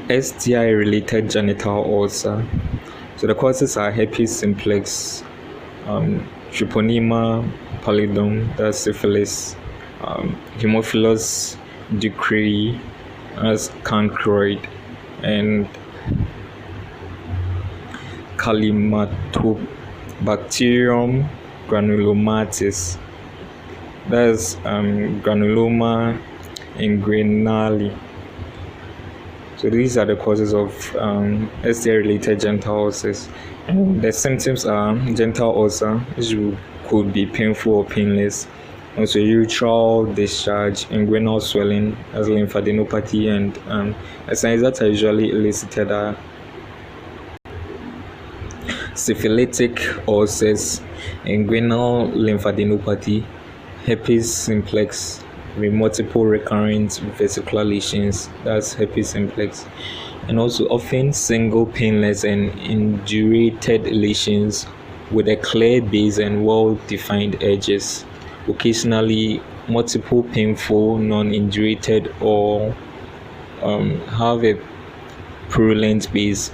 Sti-related genital ulcer. So the causes are herpes simplex, treponema pallidum, that's syphilis, Haemophilus ducreyi, as cancroid, and Calymatobacterium granulomatis, that's granuloma inguinale. So these are the causes of STI-related genital ulcers. And the symptoms are genital ulcer, which could be painful or painless. Also urethral discharge, inguinal swelling, as lymphadenopathy, and the signs that are usually elicited are syphilitic ulcers, inguinal lymphadenopathy, herpes simplex, with multiple recurrent vesicular lesions, that's herpes simplex, and also often single painless and indurated lesions with a clear base and well-defined edges, occasionally multiple painful non-indurated or have a purulent base.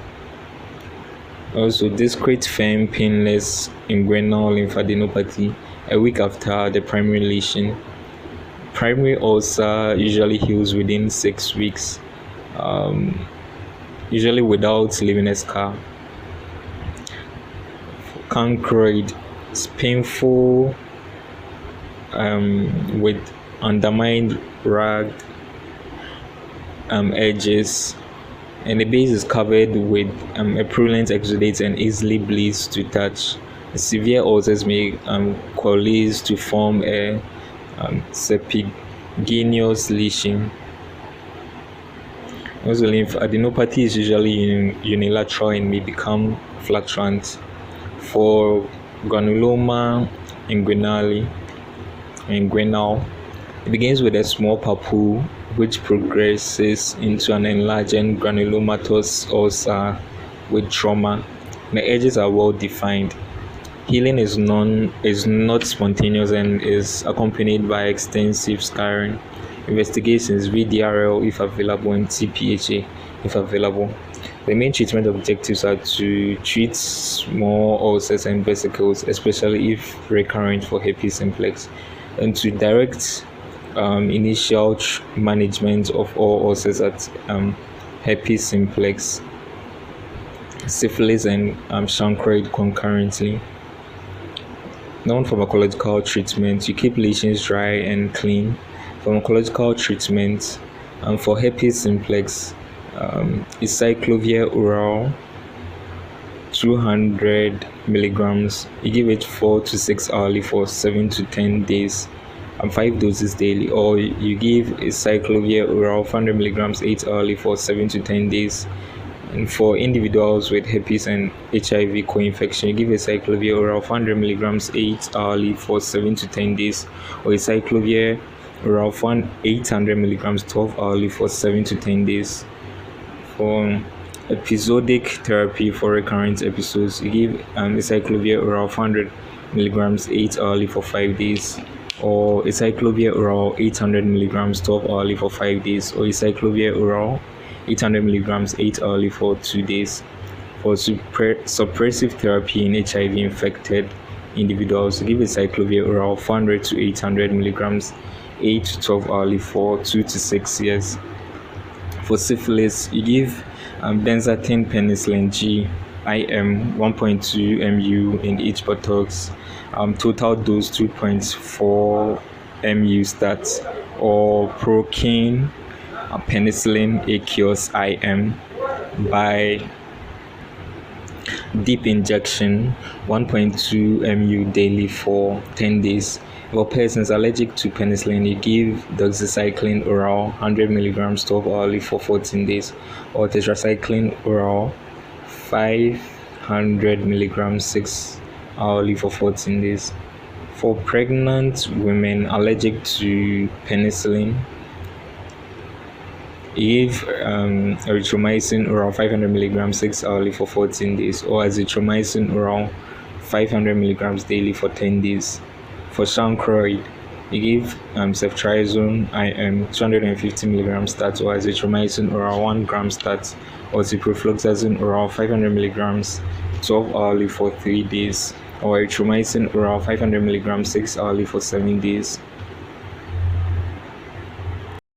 Also, discrete firm painless inguinal lymphadenopathy a week after the primary lesion. Primary ulcer usually heals within 6 weeks, usually without leaving a scar. Cancroid is painful with undermined ragged edges, and the base is covered with a purulent exudate and easily bleeds to touch. Severe ulcers may coalesce to form a serpiginous lesion. Also, lymphadenopathy is usually unilateral and may become fluctuant. For granuloma inguinal, it begins with a small papule which progresses into an enlarged granulomatous ulcer with trauma. The edges are well defined. Healing is not spontaneous and is accompanied by extensive scarring. Investigations, VDRL if available, and TPHA if available. The main treatment objectives are to treat small ulcers and vesicles, especially if recurrent for herpes simplex, and to direct initial management of all ulcers at herpes simplex, syphilis, and chancroid concurrently. Non-pharmacological treatment: you keep lesions dry and clean. Pharmacological treatment for herpes simplex is cyclovir oral 200 milligrams. You give it 4 to 6 hourly for 7 to 10 days and 5 doses daily, or you give a cyclovir oral 400 milligrams 8 hourly for 7 to 10 days. And for individuals with herpes and HIV co-infection, you give a cyclovir oral 400 milligrams 8 hourly for 7 to 10 days, or a cyclovir oral 800 milligrams 12 hourly for 7 to 10 days. For episodic therapy for recurrent episodes, you give a cyclovir oral 400 milligrams 8 hourly for 5 days, or a cyclovir oral 800 milligrams 12 hourly for 5 days, or a cyclovir oral 800 milligrams 8 hourly for 2 days. For suppressive therapy in HIV infected individuals, give a cyclovir oral 400 to 800 milligrams 8 to 12 hourly for 2 to 6 years. For syphilis, you give benzathine penicillin G IM 1.2 mu in each buttocks, total dose 2.4 mu stat, or procaine penicillin aqueous IM by deep injection 1.2 mu daily for 10 days. For persons allergic to penicillin, you give doxycycline oral 100 milligrams 12 hourly for 14 days, or tetracycline oral 500 milligrams 6 hourly for 14 days. For pregnant women allergic to penicillin, give erythromycin oral 500 milligrams 6 hourly for 14 days, or azithromycin oral 500 milligrams daily for 10 days. For chancroid, You give ceftriaxone IM 250 milligrams stat or azithromycin oral 1 gram stat or ciprofloxacin oral 500 milligrams 12 hourly for 3 days or erythromycin oral 500 milligrams 6 hourly for 7 days.